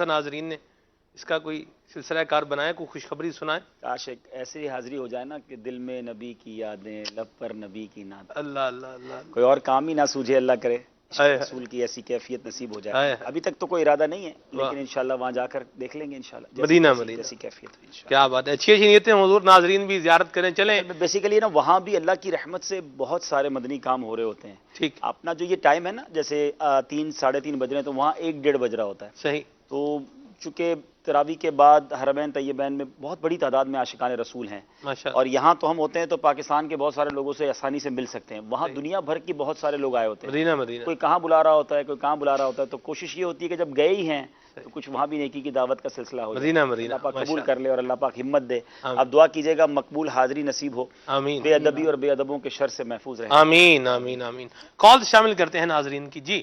ناظرین نے اس کا کوئی سلسلہ کار بنائے، کوئی خوشخبری سنائے؟ کاش ایک ایسی حاضری ہو جائے نا کہ دل میں نبی کی یادیں، لب پر نبی کی نعت، اللہ اللہ اللہ، کوئی اور کام ہی نہ سوجھے، اللہ کرے ہائے رسول کی ایسی کیفیت نصیب ہو ہائے جائے۔ ہائے۔ ابھی تک تو کوئی ارادہ نہیں ہے، واہ، لیکن انشاءاللہ وہاں جا کر دیکھ لیں گے انشاءاللہ مدینہ مدینہ، جیسی کیفیت ہوئی انشاءاللہ۔ کیا بات ہے، اچھی اچھی نیتیں حضور، ناظرین بھی زیارت کریں، چلیں۔ بیسیکلی نا وہاں بھی اللہ کی رحمت سے بہت سارے مدنی کام ہو رہے ہوتے ہیں۔ ٹھیک، اپنا جو یہ ٹائم ہے نا، جیسے 3 ساڑھے 3 بج رہے ہیں تو وہاں 1 ڈیڑھ بج رہا ہوتا ہے، صحیح، تو چونکہ تراویح کے بعد حرمین طیبین میں بہت بڑی تعداد میں عاشقان رسول ہیں، ماشاء اور یہاں تو ہم ہوتے ہیں تو پاکستان کے بہت سارے لوگوں سے آسانی سے مل سکتے ہیں، وہاں دنیا بھر کی بہت سارے لوگ آئے ہوتے ہیں، مدینہ مدینہ، کوئی کہاں بلا رہا ہوتا ہے، کوئی کہاں بلا رہا ہوتا ہے، تو کوشش یہ ہوتی ہے کہ جب گئے ہی ہیں تو کچھ وہاں بھی نیکی کی دعوت کا سلسلہ ہو جائے، مدینہ مدینہ، اللہ پاک قبول ماشاء کر لے اور اللہ پاک ہمت دے۔ آمین۔ اب دعا کیجئے گا مقبول حاضری نصیب ہو، آمین بے ادبی اور بے ادبوں کے شر سے محفوظ رہے۔ آمین آمین آمین۔ کال شامل کرتے ہیں ناظرین کی، جی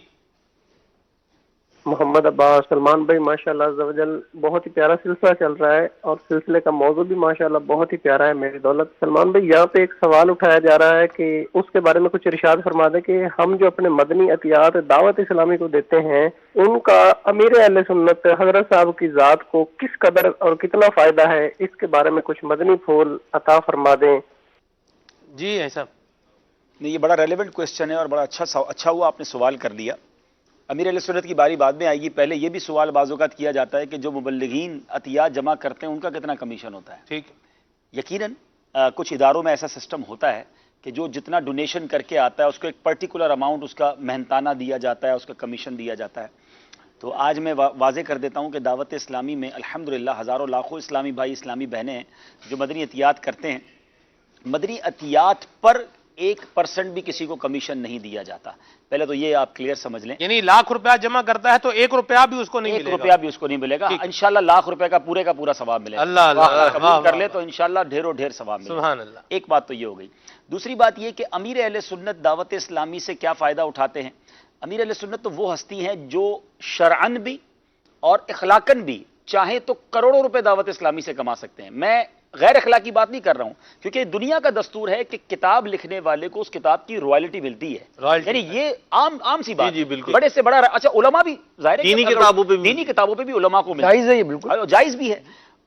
محمد عباس سلمان بھائی، ماشاءاللہ عز و جل بہت ہی پیارا سلسلہ چل رہا ہے، اور سلسلے کا موضوع بھی ماشاءاللہ بہت ہی پیارا ہے۔ میری دولت سلمان بھائی، یہاں پہ ایک سوال اٹھایا جا رہا ہے کہ اس کے بارے میں کچھ ارشاد فرما دیں کہ ہم جو اپنے مدنی عطیات دعوت اسلامی کو دیتے ہیں، ان کا امیر اہل سنت حضرت صاحب کی ذات کو کس قدر اور کتنا فائدہ ہے، اس کے بارے میں کچھ مدنی پھول عطا فرما دیں۔ جی ایسا نہیں، یہ بڑا ریلیونٹ کوسچن ہے اور بڑا اچھا ہوا آپ نے سوال کر لیا۔ امیر علیہ سنت کی باری بعد میں آئے گی، پہلے یہ بھی سوال بعض اوقات کیا جاتا ہے کہ جو مبلغین عطیات جمع کرتے ہیں ان کا کتنا کمیشن ہوتا ہے۔ ٹھیک، یقیناً کچھ اداروں میں ایسا سسٹم ہوتا ہے کہ جو جتنا ڈونیشن کر کے آتا ہے اس کو ایک پرٹیکولر اماؤنٹ اس کا محنتانہ دیا جاتا ہے، اس کا کمیشن دیا جاتا ہے۔ تو آج میں واضح کر دیتا ہوں کہ دعوت اسلامی میں الحمدللہ ہزاروں لاکھوں اسلامی بھائی اسلامی بہنیں ہیں جو مدنی عطیات کرتے ہیں۔ مدنی عطیات پر 1% بھی کسی کو کمیشن نہیں دیا جاتا، پہلے تو یہ آپ کلیئر سمجھ لیں۔ یعنی ₹1,00,000 جمع کرتا ہے تو ₹1 بھی اس کو نہیں ملے گا؟ 1 روپیہ بھی اس کو نہیں ملے گا، انشاءاللہ ₹1,00,000 کا پورا ثواب ملے گا۔ اللہ اللہ، قبول کر لے تو انشاءاللہ ڈھیروں ڈھیر ثواب ملے گا۔ سبحان اللہ۔ ایک بات تو یہ ہو گئی۔ دوسری بات یہ کہ امیر اہل سنت دعوت اسلامی سے کیا فائدہ اٹھاتے ہیں۔ امیر اہل سنت تو وہ ہستی ہیں جو شرعن بھی اور اخلاقن بھی چاہیں تو کروڑوں روپے دعوت اسلامی سے کما سکتے ہیں۔ میں غیر اخلاقی بات نہیں کر رہا ہوں، کیونکہ دنیا کا دستور ہے کہ کتاب لکھنے والے کو اس کتاب کی رائلٹی ملتی ہے، یعنی یہ عام سی بات جی بالکل، بڑے سے بڑا۔ اچھا علماء بھی ظاہر ہے دینی کتابوں پہ بھی علماء کو ملتا ہے، جائز ہے یہ بالکل جائز بھی ہے۔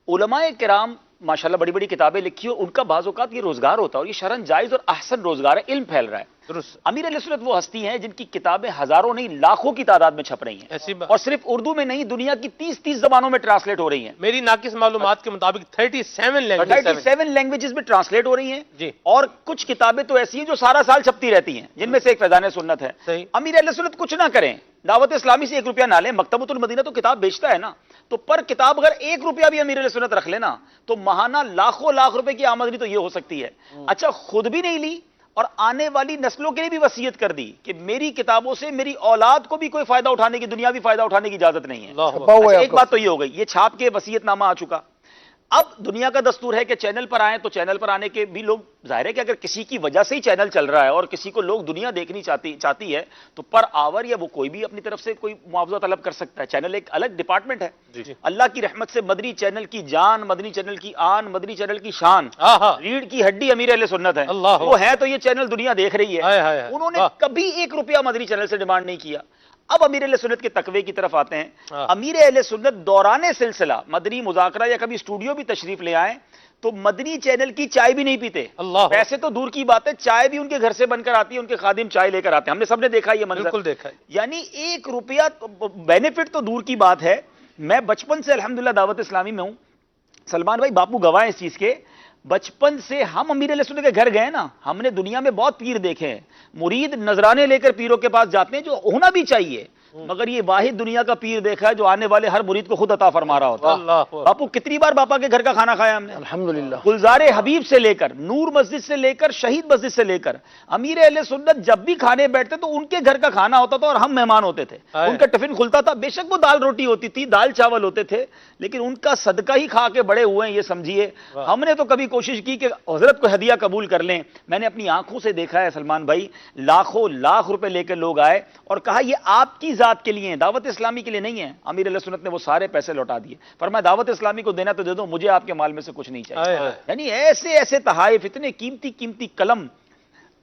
علماء کرام ماشاءاللہ بڑی بڑی کتابیں لکھی اور ان کا بعض اوقات یہ روزگار ہوتا ہے، اور یہ شرعن جائز اور احسن روزگار ہے، علم پھیل رہا ہے۔ درست، امیر علیہ سنت وہ ہستی ہیں جن کی کتابیں ہزاروں نہیں لاکھوں کی تعداد میں چھپ رہی ہیں، ایسی بات، اور صرف اردو میں نہیں دنیا کی 30 زبانوں میں ٹرانسلیٹ ہو رہی ہیں۔ میری ناقص معلومات کے مطابق 37 لینگویج 37 لینگویجز میں ٹرانسلیٹ ہو رہی ہیں، جی، اور کچھ کتابیں تو ایسی ہیں جو سارا سال چھپتی رہتی ہیں، جن میں سے ایک فیضان سنت ہے۔ صحیح، امیر اہل سنت کچھ نہ کریں، دعوت اسلامی سے 1 روپیہ نہ لیں، مکتبۃ المدینہ تو کتاب بیچتا ہے نا، تو پر کتاب اگر 1 روپیہ بھی امیر علیہ سنت رکھ لینا تو ماہانہ لاکھوں لاکھ روپے کی آمدنی تو یہ ہو سکتی ہے۔ اچھا خود بھی نہیں لی اور آنے والی نسلوں کے لیے بھی وصیت کر دی کہ میری کتابوں سے میری اولاد کو بھی کوئی فائدہ اٹھانے کی، دنیاوی فائدہ اٹھانے کی اجازت نہیں ہے۔ اللہ اچھا ایک بات تو یہ ہو گئی، یہ چھاپ کے وصیت نامہ آ چکا۔ اب دنیا کا دستور ہے کہ چینل پر آئیں، تو چینل پر آنے کے بھی لوگ ظاہر ہے کہ اگر کسی کی وجہ سے ہی چینل چل رہا ہے اور کسی کو لوگ دنیا دیکھنی چاہتی ہے تو پر آور یا وہ کوئی بھی اپنی طرف سے کوئی معاوضہ طلب کر سکتا ہے۔ چینل ایک الگ ڈپارٹمنٹ ہے۔ جی، اللہ کی رحمت سے مدنی چینل کی جان، مدنی چینل کی آن، مدنی چینل کی شان، آہا، ریڑھ کی ہڈی امیر اہل سنت ہے، اللہ، وہ ہے تو یہ چینل دنیا دیکھ رہی ہے۔ ہائے ہائے، انہوں نے واہ، کبھی 1 روپیہ مدنی چینل سے ڈیمانڈ نہیں کیا۔ اب امیر اہل سنت کے تقوی کی طرف آتے ہیں۔ ہاں، امیر اہل سنت دوران سلسلہ مدنی مذاکرہ یا کبھی اسٹوڈیو بھی تشریف لے آئیں تو مدنی چینل کی چائے بھی نہیں پیتے۔ اللہ، پیسے تو دور کی بات ہے، چائے بھی ان کے گھر سے بن کر آتی ہے، ان کے خادم چائے لے کر آتے ہیں، ہم نے سب نے دیکھا یہ منظر۔ بالکل دیکھا ہے، یعنی 1 روپیہ بینیفٹ تو دور کی بات ہے۔ میں بچپن سے الحمدللہ دعوت اسلامی میں ہوں، سلمان بھائی باپو گواہ ہیں اس چیز کے، بچپن سے ہم امیر علیہ سنت کے گھر گئے نا، ہم نے دنیا میں بہت پیر دیکھے ہیں، مرید نذرانے لے کر پیروں کے پاس جاتے ہیں، جو ہونا بھی چاہیے، مگر یہ واحد دنیا کا پیر دیکھا ہے جو آنے والے ہر مرید کو خود عطا فرما رہا ہوتا ہے۔ اللہ، باپو کتنی بار باپا کے گھر کا کھانا کھایا ہم نے، الحمدللہ۔ گلزار حبیب سے لے کر، نور مسجد سے لے کر، شہید مسجد سے لے کر، امیر اہل سنت جب بھی کھانے بیٹھتے تو ان کے گھر کا کھانا ہوتا تھا اور ہم مہمان ہوتے تھے، ان کا ٹفن کھلتا تھا، بے شک وہ دال روٹی ہوتی تھی، دال چاول ہوتے تھے، لیکن ان کا صدقہ ہی کھا کے بڑے ہوئے ہیں، یہ سمجھیے۔ ہم نے تو کبھی کوشش کی کہ حضرت کو ہدیہ قبول کر لیں، میں نے اپنی آنکھوں سے دیکھا ہے سلمان بھائی، لاکھوں لاکھ روپے لے کے لوگ آئے اور کہا یہ آپ کی ذات کے لیے ہیں، دعوت اسلامی کے لیے نہیں ہے۔ امیر علیہ سنت نے وہ سارے پیسے لوٹا دیے، فرمایا دعوت اسلامی کو دینا تو دے دو، مجھے آپ کے مال میں سے کچھ نہیں چاہیے۔ یعنی ایسے ایسے تحائف، اتنے قیمتی قیمتی قلم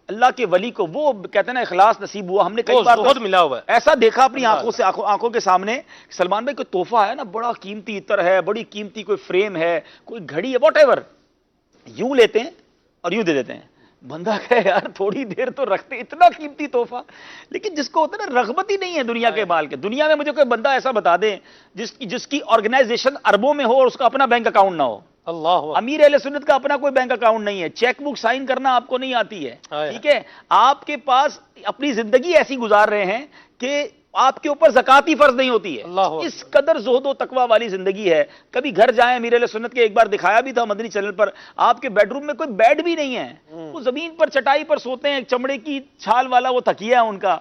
اللہ کے ولی کو وہ کہتے ہیں نا اخلاص نصیب ہوا. ہم نے کئی بار بہت ملا ہوا ہے. ایسا دیکھا اپنی آنکھوں سے, آنکھوں کے سامنے, سلمان بھائی کوئی تحفہ ہے نا, بڑا قیمتی عطر ہے, بڑی قیمتی کوئی فریم ہے, کوئی گھڑی ہے, واٹ ایور, یوں لیتے ہیں اور یوں دے دیتے ہیں. بندہ کہے یار تھوڑی دیر تو رکھتے, اتنا قیمتی تحفہ. لیکن جس کو ہوتا ہے نا رغبت ہی نہیں ہے دنیا کے مال کے. دنیا میں مجھے کوئی بندہ ایسا بتا دیں جس کی آرگنائزیشن اربوں میں ہو اور اس کا اپنا بینک اکاؤنٹ نہ ہو. اللہ امیر اہل سنت کا اپنا کوئی بینک اکاؤنٹ نہیں ہے, چیک بک سائن کرنا آپ کو نہیں آتی ہے, ٹھیک ہے, آپ کے پاس اپنی زندگی ایسی گزار رہے ہیں کہ آپ کے اوپر زکات ہی فرض نہیں ہوتی ہے. اس قدر زہد و تقوی والی زندگی ہے. کبھی گھر جائیں امیر اہل سنت کے, ایک بار دکھایا بھی تھا مدنی چینل پر, آپ کے بیڈ روم میں کوئی بیڈ بھی نہیں ہے, وہ زمین پر چٹائی پر سوتے ہیں, چمڑے کی چھال والا وہ تکیہ ہے ان کا.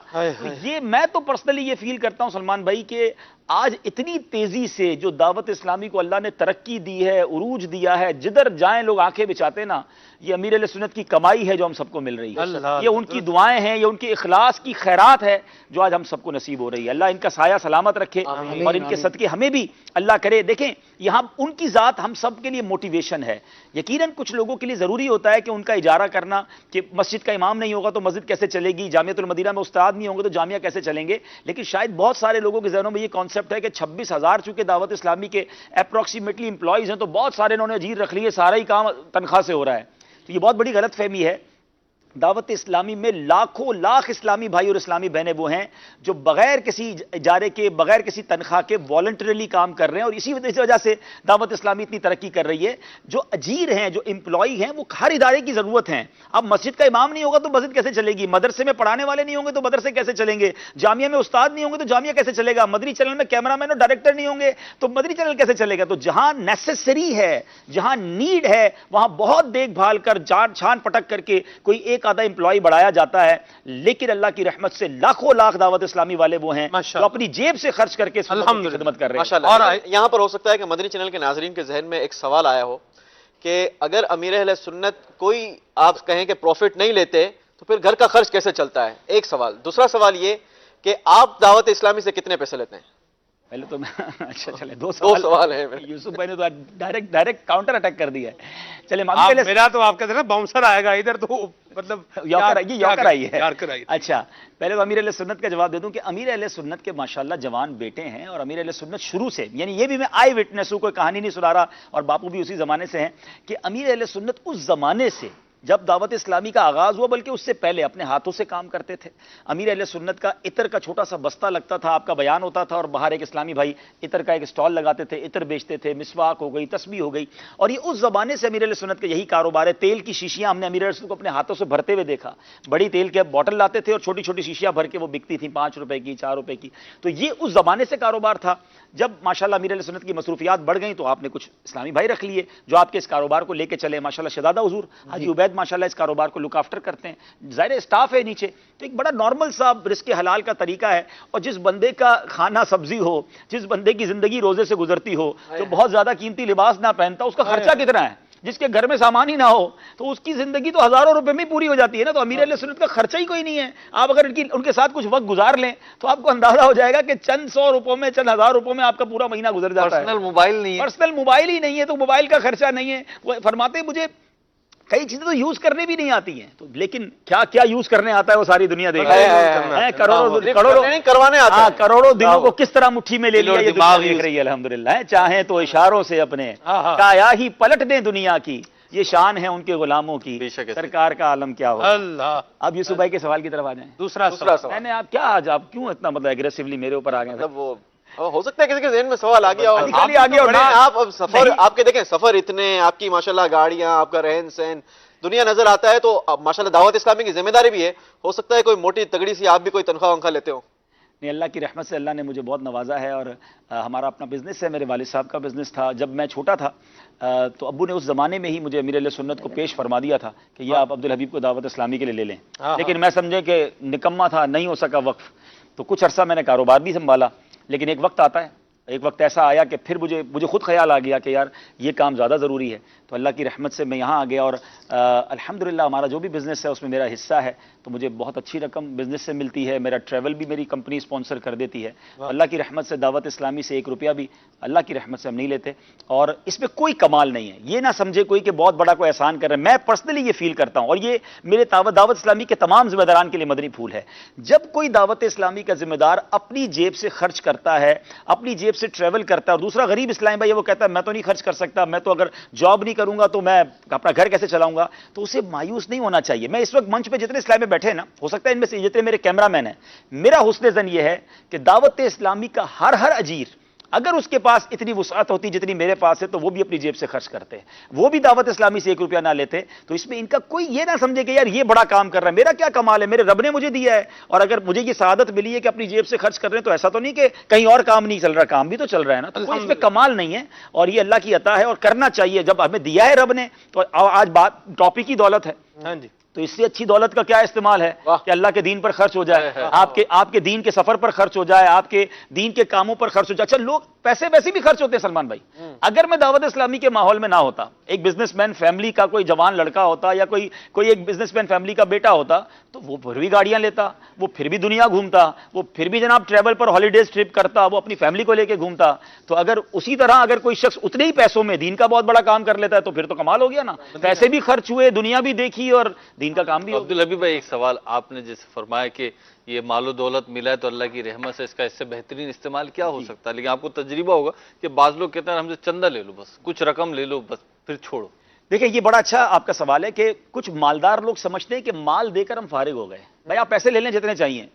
یہ میں تو پرسنلی یہ فیل کرتا ہوں سلمان بھائی کہ آج اتنی تیزی سے جو دعوت اسلامی کو اللہ نے ترقی دی ہے, عروج دیا ہے, جدھر جائیں لوگ آنکھیں بچاتے نا, یہ امیر اہل سنت کی کمائی ہے جو ہم سب کو مل رہی ہے. یہ ان کی دعائیں ہیں, یہ ان کے اخلاص کی خیرات ہے جو آج ہم سب کو نصیب ہو رہی ہے. اللہ ان کا سایہ سلامت رکھے اور ان کے صدقے ہمیں بھی اللہ کرے. دیکھیں یہاں ان کی ذات ہم سب کے لیے موٹیویشن ہے. یقیناً کچھ لوگوں کے لیے ضروری ہوتا ہے کہ ان کا اجارہ کرنا, کہ مسجد کا امام نہیں ہوگا تو مسجد کیسے چلے گی, جامعۃ المدینہ میں استاد نہیں ہوں گے تو جامعہ کیسے چلیں گے. لیکن شاید بہت سارے لوگوں کے ذہنوں میں یہ کانسیپٹ ہے کہ 26,000 چونکہ دعوت اسلامی کے اپروکسیمیٹلی امپلائیز ہیں تو بہت سارے انہوں نے اجیر رکھ لیے, سارا ہی کام تنخواہ سے ہو رہا ہے. تو یہ بہت بڑی غلط فہمی ہے. دعوت اسلامی میں لاکھوں لاکھ اسلامی بھائی اور اسلامی بہنیں وہ ہیں جو بغیر کسی اجارے کے, بغیر کسی تنخواہ کے والنٹریلی کام کر رہے ہیں, اور اسی وجہ سے دعوت اسلامی اتنی ترقی کر رہی ہے. جو اجیر ہیں, جو امپلائی ہیں, وہ ہر ادارے کی ضرورت ہیں. اب مسجد کا امام نہیں ہوگا تو مسجد کیسے چلے گی, مدرسے میں پڑھانے والے نہیں ہوں گے تو مدرسے کیسے چلیں گے, جامعہ میں استاد نہیں ہوں گے تو جامعہ کیسے چلے گا, مدنی چینل میں کیمرہ مین اور ڈائریکٹر نہیں ہوں گے تو مدنی چینل کیسے چلے گا. تو جہاں نیسیسری ہے, جہاں نیڈ ہے, وہاں بہت دیکھ بھال کر, چھان پٹک کر کے کوئی ایک آدھا امپلائی بڑھایا جاتا ہے. لیکن اللہ کی رحمت سے لاکھوں لاکھ دعوت اسلامی والے وہ ہیں جو اپنی جیب سے خرچ کر کے خدمت کر رہے ہیں. اور یہاں پر ہو سکتا ہے کہ مدنی چینل کے ناظرین کے ذہن میں ایک سوال آیا ہو کہ اگر امیر اہل سنت کوئی آپ کہیں کہ پروفٹ نہیں لیتے تو پھر گھر کا خرچ کیسے چلتا ہے, ایک سوال. دوسرا سوال یہ کہ آپ دعوت اسلامی سے کتنے پیسے لیتے ہیں؟ پہلے تو میں اچھا چلے دو سوال ہے. یوسف بھائی نے تو ڈائریکٹ کاؤنٹر اٹیک کر دیا ہے. چلے میرا تو آپ کہتے ہیں نا باؤنسر آئے گا ادھر, تو مطلب یوکر آئی ہے. اچھا پہلے تو امیر اہل سنت کا جواب دے دوں کہ امیر اہل سنت کے ماشاءاللہ جوان بیٹے ہیں, اور امیر اہل سنت شروع سے, یعنی یہ بھی میں آئی وٹنس ہوں, کوئی کہانی نہیں سنا رہا, اور باپو بھی اسی زمانے سے ہیں, کہ امیر اہل سنت اس زمانے سے جب دعوت اسلامی کا آغاز ہوا, بلکہ اس سے پہلے اپنے ہاتھوں سے کام کرتے تھے. امیر اہل سنت کا عطر کا چھوٹا سا بستہ لگتا تھا, آپ کا بیان ہوتا تھا, اور باہر ایک اسلامی بھائی عطر کا ایک اسٹال لگاتے تھے, عطر بیچتے تھے, مسواک ہو گئی, تسبیح ہو گئی. اور یہ اس زمانے سے امیر اہل سنت کا یہی کاروبار ہے. تیل کی شیشیاں ہم نے امیر اہل سنت کو اپنے ہاتھوں سے بھرتے ہوئے دیکھا. بڑی تیل کے بوٹل لاتے تھے اور چھوٹی چھوٹی شیشیاں بھر کے وہ بکتی تھیں 5 روپے کی, 4 روپے کی. تو یہ اس زمانے سے کاروبار تھا. جب ماشاءاللہ امیر اہل سنت کی مصروفیات بڑھ گئیں تو آپ نے کچھ اسلامی بھائی رکھ لیے جو آپ کے اس کاروبار کو لے کے چلے. ماشاءاللہ شہزادہ حضور حاجی عبید ماشاءاللہ اس کاروبار کو لک آفٹر کرتے ہیں. ظاہر اسٹاف ہے نیچے, تو ایک بڑا نارمل سا رزق حلال کا طریقہ ہے. اور جس بندے کا کھانا سبزی ہو, جس بندے کی زندگی روزے سے گزرتی ہو, جو بہت زیادہ قیمتی لباس نہ پہنتا, اس کا خرچہ کتنا ہے. جس کے گھر میں سامان ہی نہ ہو تو اس کی زندگی تو ہزاروں روپے میں پوری ہو جاتی ہے نا. تو امیر اہل سنت کا خرچہ ہی کوئی نہیں ہے. آپ اگر ان کے ساتھ کچھ وقت گزار لیں تو آپ کو اندازہ ہو جائے گا کہ چند 100 روپوں میں, چند ہزار روپوں میں آپ کا پورا مہینہ گزر جاتا ہے. پرسنل موبائل نہیں ہے, پرسنل موبائل ہی نہیں ہے تو موبائل کا خرچہ نہیں ہے. وہ فرماتے مجھے کئی چیزیں تو یوز کرنے بھی نہیں آتی ہیں, تو لیکن کیا کیا یوز کرنے آتا ہے وہ ساری دنیا دیکھ رہی ہے. کروڑوں دلوں کو کس طرح مٹھی میں لے لیا یہ دنیا دیکھ رہی ہے الحمدللہ. چاہیں تو اشاروں سے اپنے کایا ہی پلٹ دیں دنیا کی, یہ شان ہے ان کے غلاموں کی, سرکار کا عالم کیا ہو. اب یوسف بھائی کے سوال کی طرف آ جائیں. دوسرا سوال میں نے آپ کیا آج آپ کیوں اتنا مطلب ایگریسولی میرے اوپر آ گئے. مطلب وہ ہو سکتا ہے کسی کے ذہن میں سوال آ گیا آپ اب سفر آپ کے دیکھیں, سفر اتنے, آپ کی ماشاءاللہ گاڑیاں, آپ کا رہن سہن, دنیا نظر آتا ہے, تو ماشاءاللہ دعوت اسلامی کی ذمہ داری بھی ہے. ہو سکتا ہے کوئی موٹی تگڑی سی آپ بھی کوئی تنخواہ ونخواہ لیتے ہو. نہیں, اللہ کی رحمت سے اللہ نے مجھے بہت نوازا ہے, اور ہمارا اپنا بزنس ہے. میرے والد صاحب کا بزنس تھا. جب میں چھوٹا تھا تو ابو نے اس زمانے میں ہی مجھے امیر اہل سنت کو پیش فرما دیا تھا کہ یہ آپ عبدالحبیب کو دعوت اسلامی کے لیے لے لیں. لیکن میں سمجھے کہ نکما تھا, نہیں ہو سکا وقف. تو کچھ عرصہ میں نے کاروبار بھی سنبھالا, لیکن ایک وقت آتا ہے, ایک وقت ایسا آیا کہ پھر مجھے خود خیال آ گیا کہ یار یہ کام زیادہ ضروری ہے. تو اللہ کی رحمت سے میں یہاں آ گیا, اور الحمدللہ ہمارا جو بھی بزنس ہے اس میں میرا حصہ ہے. تو تو مجھے بہت اچھی رقم بزنس سے ملتی ہے، میرا ٹریول بھی میری کمپنی اسپانسر کر دیتی ہے. اللہ کی رحمت سے دعوت اسلامی سے 1 روپیہ بھی اللہ کی رحمت سے ہم نہیں لیتے، اور اس میں کوئی کمال نہیں ہے. یہ نہ سمجھے کوئی کہ بہت بڑا کوئی احسان کر رہا ہے. میں پرسنلی یہ فیل کرتا ہوں، اور یہ میرے دعوت اسلامی کے تمام ذمہ داران کے لیے مدنی پھول ہے. جب کوئی دعوت اسلامی کا ذمہ دار اپنی جیب سے خرچ کرتا ہے، اپنی جیب سے ٹریول کرتا ہے، اور دوسرا غریب اسلامی بھائی وہ کہتا ہے میں تو نہیں خرچ کر سکتا، میں تو اگر جاب نہیں کروں گا تو میں اپنا گھر کیسے چلاؤں گا، تو اسے مایوس نہیں ہونا چاہیے. میں اس وقت منچ پہ جتنے اسلامی بیٹھے ہیں نا، ہو سکتا ہے ان میں سے جتنے میرے کیمرہ مین ہیں، میرا حسن زن یہ ہے کہ دعوت اسلامی کا ہر اجیر اگر اس کے پاس اتنی وسعت ہوتی جتنی میرے پاس ہے تو وہ بھی اپنی جیب سے خرچ کرتے، وہ بھی دعوت اسلامی سے 1 روپیہ نہ لیتے. تو اس میں ان کا کوئی یہ نہ سمجھے کہ یار یہ بڑا کام کر رہا ہے، میرا کیا کمال ہے، میرے رب نے مجھے دیا ہے، اور اگر مجھے یہ سعادت ملی ہے کہ اپنی جیب سے خرچ کر رہے ہیں تو ایسا تو نہیں کہ کہیں اور کام نہیں چل رہا، کام بھی تو چل رہا ہے نا. تو کوئی اس میں کمال نہیں ہے، اور یہ اللہ کی عطا ہے اور کرنا چاہیے. جب ہمیں دیا ہے رب نے تو آج بات ٹاپک کی دولت ہے. ہاں جی. تو اس سے اچھی دولت کا کیا استعمال ہے کہ اللہ کے دین پر خرچ ہو جائے، آپ کے دین کے سفر پر خرچ ہو جائے، آپ کے دین کے کاموں پر خرچ ہو جائے. اچھا لوگ پیسے ویسے بھی خرچ ہوتے ہیں سلمان بھائی. اگر میں دعوت اسلامی کے ماحول میں نہ ہوتا، ایک بزنس مین فیملی کا کوئی جوان لڑکا ہوتا، یا کوئی ایک بزنس مین فیملی کا بیٹا ہوتا، تو وہ پھر بھی گاڑیاں لیتا، وہ پھر بھی دنیا گھومتا، وہ پھر بھی جناب ٹریول پر ہالیڈیز ٹرپ کرتا، وہ اپنی فیملی کو لے کے گھومتا. تو اگر اسی طرح اگر کوئی شخص اتنے ہی پیسوں میں دین کا بہت بڑا کام کر لیتا ہے تو پھر تو کمال ہو گیا نا. پیسے بھی خرچ ہوئے، دنیا بھی دیکھی، اور دین کا کام بھی ہو. عبدالحبیب بھائی، ایک سوال آپ نے جیسے فرمایا کہ یہ مال و دولت ملا ہے تو اللہ کی رحمت سے اس سے بہترین استعمال کیا ہو سکتا ہے، لیکن آپ کو تجربہ ہوگا کہ بعض لوگ کہتے ہیں ہم سے چندہ لے لو، بس کچھ رقم لے لو، بس پھر چھوڑو. دیکھیں یہ بڑا اچھا آپ کا سوال ہے کہ کچھ مالدار لوگ سمجھتے ہیں کہ مال دے کر ہم فارغ ہو گئے. بھائی آپ پیسے لے لیں جتنے چاہیے.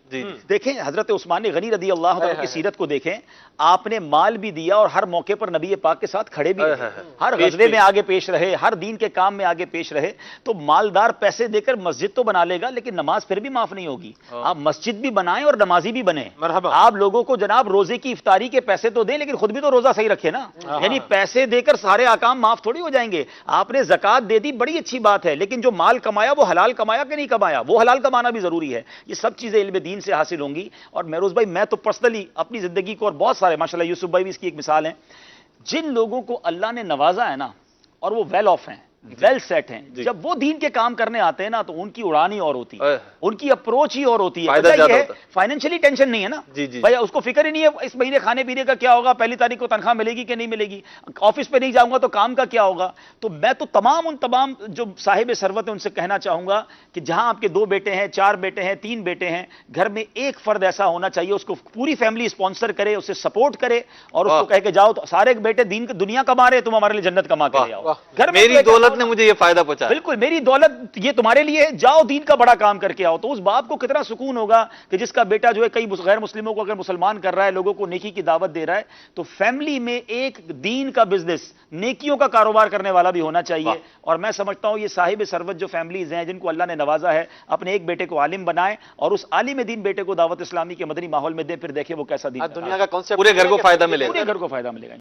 دیکھیں حضرت عثمان غنی رضی اللہ عنہ کی سیرت کو دیکھیں، آپ نے مال بھی دیا اور ہر موقع پر نبی پاک کے ساتھ کھڑے بھی رہے، ہر غزوے میں آگے پیش رہے، ہر دین کے کام میں آگے پیش رہے. تو مالدار پیسے دے کر مسجد تو بنا لے گا لیکن نماز پھر بھی معاف نہیں ہوگی. آپ مسجد بھی بنائیں اور نمازی بھی بنیں. آپ لوگوں کو جناب روزے کی افطاری کے پیسے تو دیں لیکن خود بھی تو روزہ صحیح رکھے نا. یعنی پیسے دے کر سارے احکام معاف تھوڑی ہو جائیں گے. آپ نے زکات دے دی، بڑی اچھی بات ہے، لیکن جو مال کمایا وہ حلال کمایا کہ نہیں کمایا، وہ حلال کمانا بھی ضروری ہے. یہ سب چیزیں علم دین سے حاصل ہوں گی. اور مہروز بھائی میں تو پرسنلی اپنی زندگی کو، اور بہت سارے ماشاءاللہ یوسف بھائی بھی اس کی ایک مثال ہیں، جن لوگوں کو اللہ نے نوازا ہے نا اور وہ ویل آف ہیں، ویل سیٹ ہیں، جب وہ دین کے کام کرنے آتے ہیں نا تو ان کی اڑان ہی اور ہوتی ہے، ان کی اپروچ ہی اور ہوتی ہے. فائنینشلی ٹینشن نہیں ہے نا بھائی، اس کو فکر ہی نہیں ہے اس مہینے کھانے پینے کا کیا ہوگا، پہلی تاریخ کو تنخواہ ملے گی کہ نہیں ملے گی، آفس پہ نہیں جاؤں گا تو کام کا کیا ہوگا. تو میں تو ان تمام جو صاحب ثروت ہیں ان سے کہنا چاہوں گا کہ جہاں آپ کے 2 بیٹے ہیں، 4 بیٹے ہیں، 3 بیٹے ہیں، گھر میں ایک فرد ایسا ہونا چاہیے، اس کو پوری فیملی اسپانسر کرے، اسے سپورٹ کرے، اور اس کو کہے کہ جاؤ تو سارے بیٹے دنیا کما رہے، تم ہمارے لیے جنت کما کے لے آؤ. میری دولت نے مجھے یہ فائدہ پہنچا. بالکل میری دولت یہ تمہارے لیے ہے، جاؤ دین کا بڑا کام کر کے آؤ. تو اس باپ کو کتنا سکون ہوگا کہ جس کا بیٹا جو ہے کئی غیر مسلموں کو اگر مسلمان کر رہا ہے، لوگوں کو نیکی کی دعوت دے رہا ہے. تو فیملی میں ایک دین کا بزنس، نیکیوں کا کاروبار کرنے والا بھی ہونا چاہیے. اور میں سمجھتا ہوں یہ صاحب ثروت جو فیملیز ہیں جن کو اللہ نے نوازا ہے، اپنے ایک بیٹے کو عالم بنائیں اور اس عالم دین بیٹے کو دعوت اسلامی کے مدنی ماحول میں دیں، پھر دیکھیں وہ کیسا دین دنیا کا کانسیپٹ پورے گھر کو فائدہ ملے گا. پورے گھر کو فائدہ ملے گا.